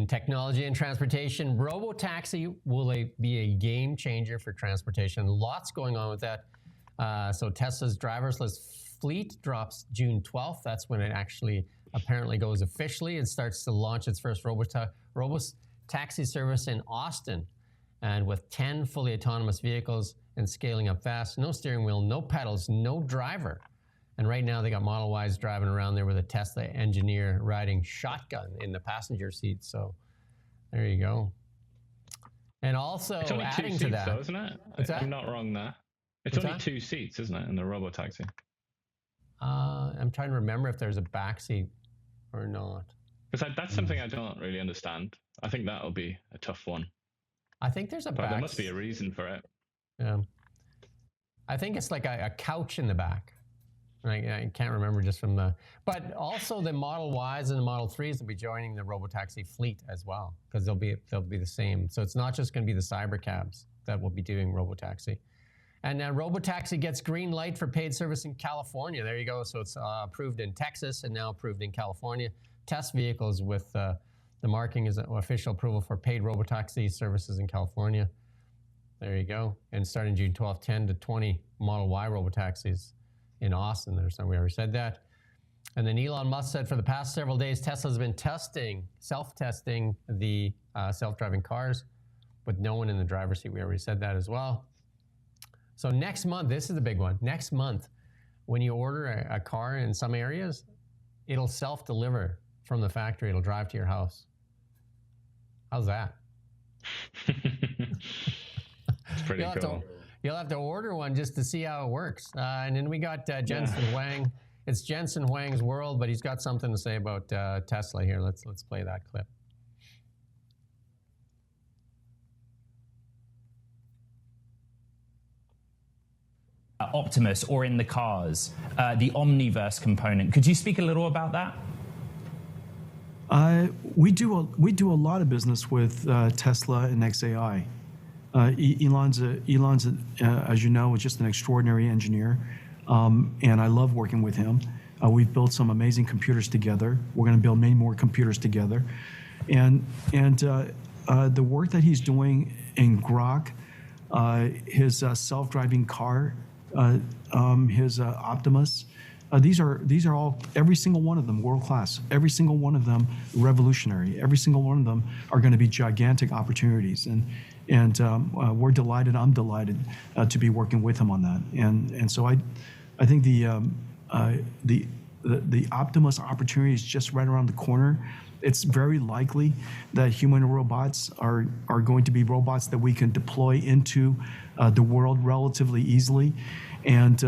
In technology and transportation, Robotaxi will be a game changer for transportation. Lots going on with that. So Tesla's driverless fleet drops June 12th. That's when it actually apparently goes officially. It starts to launch its first Robotaxi service in Austin. And with 10 fully autonomous vehicles and scaling up fast, no steering wheel, no pedals, no driver. And right now they got Model Ys driving around there with a Tesla engineer riding shotgun in the passenger seat. So there you go. And also it's only adding two to seats, that, though, isn't it? I'm not wrong there. It's What's only that? 2 seats, isn't it, in the Robotaxi? I'm trying to remember if there's a back seat or not. Because that's something I don't really understand. I think that'll be a tough one. I think there's a But back. there must be a reason for it. Yeah. I think it's like a couch in the back. I can't remember just from the, but also the Model Ys and the Model 3s will be joining the Robotaxi fleet as well, because they'll be the same. So it's not just going to be the cybercabs that will be doing Robotaxi. And now Robotaxi gets green light for paid service in California. There you go. So it's approved in Texas and now approved in California. Test vehicles with the marking is official approval for paid Robotaxi services in California. There you go. And starting June 12th, 10 to 20 Model Y Robotaxis in Austin. We already said that. And then Elon Musk said for the past several days, Tesla's been self-testing the self-driving cars with no one in the driver's seat. We already said that as well. So next month, this is the big one. Next month, when you order a car in some areas, it'll self-deliver from the factory. It'll drive to your house. How's that? It's pretty cool. You'll have to order one just to see how it works. And then we got Jensen Huang. It's Jensen Huang's world, but he's got something to say about Tesla here. Let's play that clip. Optimus or in the cars, the Omniverse component. Could you speak a little about that? We do a lot of business with Tesla and xAI. Elon's, as you know, is just an extraordinary engineer, and I love working with him. We've built some amazing computers together. We're going to build many more computers together, and the work that he's doing in Grok, his self-driving car, his Optimus. These are all, every single one of them world class. Every single one of them revolutionary. Every single one of them are going to be gigantic opportunities, and we're delighted. I'm delighted to be working with him on that. And so I think the Optimus opportunity is just right around the corner. It's very likely that human robots are going to be robots that we can deploy into the world relatively easily. And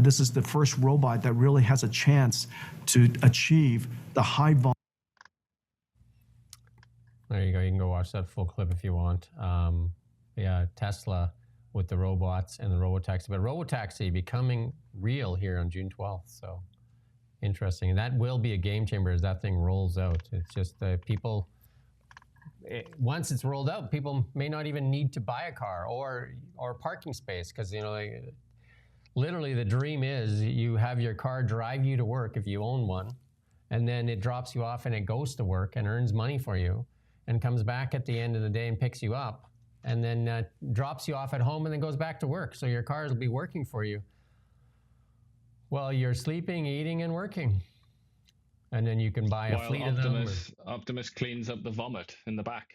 this is the first robot that really has a chance to achieve the high volume. There you go. You can go watch that full clip if you want. Yeah, Tesla with the robots and the Robotaxi. But Robotaxi becoming real here on June 12th. So interesting. And that will be a game changer as that thing rolls out. It's just people, once it's rolled out, people may not even need to buy a car or a parking space, because, you know, literally the dream is you have your car drive you to work if you own one, and then it drops you off and it goes to work and earns money for you and comes back at the end of the day and picks you up and then drops you off at home and then goes back to work. So your car will be working for you while you're sleeping, eating, and working. And then you can buy a fleet of them. Optimus cleans up the vomit in the back.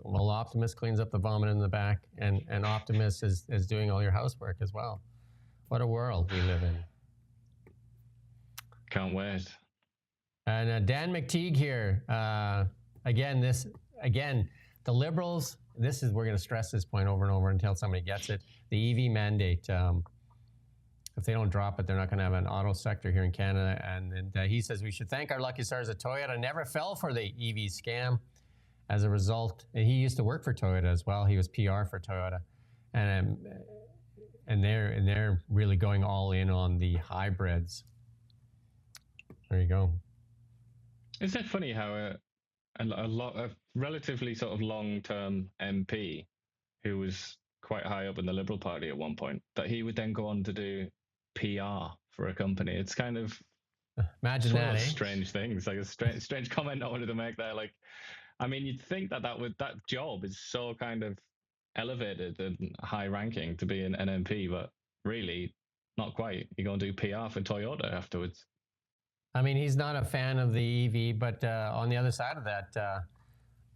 Well, Optimus cleans up the vomit in the back, and Optimus is doing all your housework as well. What a world we live in. Can't wait. And Dan McTeague here. Again, the liberals, we're going to stress this point over and over until somebody gets it. The EV mandate, if they don't drop it, they're not going to have an auto sector here in Canada. And he says we should thank our lucky stars that Toyota never fell for the EV scam. As a result, and he used to work for Toyota as well. He was PR for Toyota. And they're really going all in on the hybrids. There you go. Isn't it funny how a relatively sort of long-term MP who was quite high up in the Liberal Party at one point, that he would then go on to do PR for a company? It's kind of imagine that, strange things. Like a strange comment I wanted to make there. Like, I mean, you'd think that that job is so kind of elevated and high ranking to be an MP, but really not quite. You're going to do PR for Toyota afterwards. I mean, he's not a fan of the EV, but on the other side of that,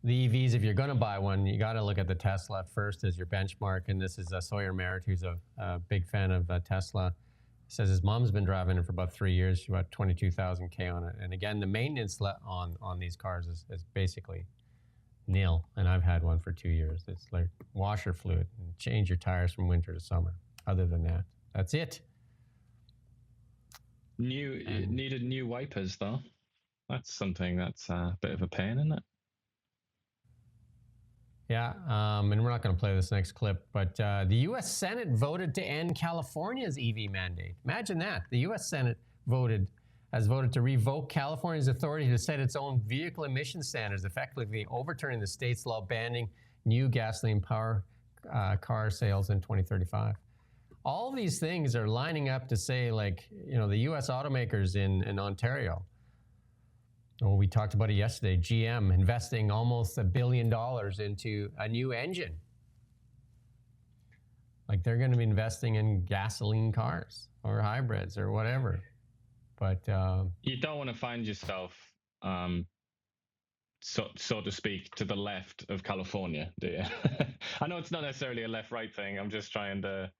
the EVs, if you're going to buy one, you got to look at the Tesla first as your benchmark. And this is Sawyer Merritt, who's a big fan of Tesla. He says his mom's been driving it for about 3 years. She bought 22,000 K on it. And again, the maintenance on these cars is basically nil. And I've had one for 2 years. It's like washer fluid and change your tires from winter to summer. Other than that, that's it. Needed new wipers though. That's something that's a bit of a pain, isn't it? Yeah, and we're not going to play this next clip, but the U.S. Senate voted to end California's EV mandate. Imagine that. The U.S. Senate has voted to revoke California's authority to set its own vehicle emission standards, effectively overturning the state's law banning new gasoline-powered car sales in 2035. All these things are lining up to say, like, you know, the U.S. automakers in Ontario. Well, we talked about it yesterday. GM investing almost $1 billion into a new engine. Like, they're going to be investing in gasoline cars or hybrids or whatever. But you don't want to find yourself, so to speak, to the left of California, do you? I know it's not necessarily a left-right thing. I'm just trying to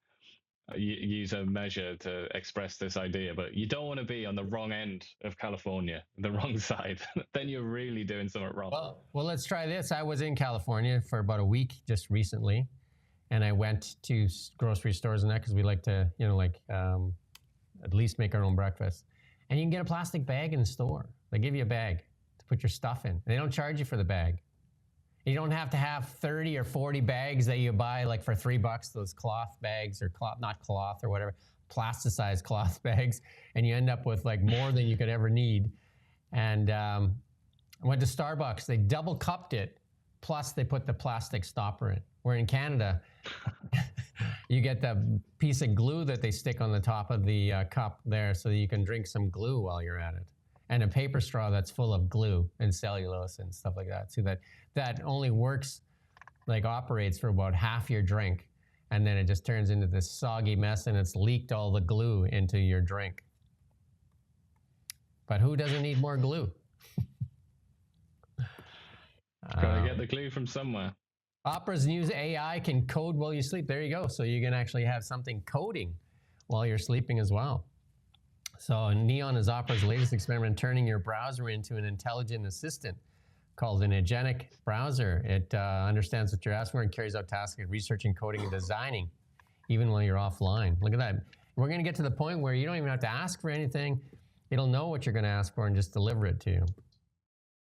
use a measure to express this idea, but you don't want to be on the wrong end of California, the wrong side. Then you're really doing something wrong. Well, let's try this. I was in California for about a week just recently, and I went to grocery stores and that because we like to, you know, like at least make our own breakfast. And you can get a plastic bag in the store. They give you a bag to put your stuff in. They don't charge you for the bag. You don't have to have 30 or 40 bags that you buy like for $3, those cloth bags or not cloth or whatever, plasticized cloth bags. And you end up with like more than you could ever need. And I went to Starbucks, they double cupped it. Plus they put the plastic stopper in. Where in Canada, you get the piece of glue that they stick on the top of the cup there so that you can drink some glue while you're at it. And a paper straw that's full of glue and cellulose and stuff like that. So that only works, like operates for about half your drink. And then it just turns into this soggy mess and it's leaked all the glue into your drink. But who doesn't need more glue? Gotta get the glue from somewhere. Opera's new AI can code while you sleep. There you go. So you can actually have something coding while you're sleeping as well. So Neon is Opera's latest experiment, turning your browser into an intelligent assistant called an agentic browser. It understands what you're asking for and carries out tasks like researching, coding, and designing, even while you're offline. Look at that. We're going to get to the point where you don't even have to ask for anything. It'll know what you're going to ask for and just deliver it to you.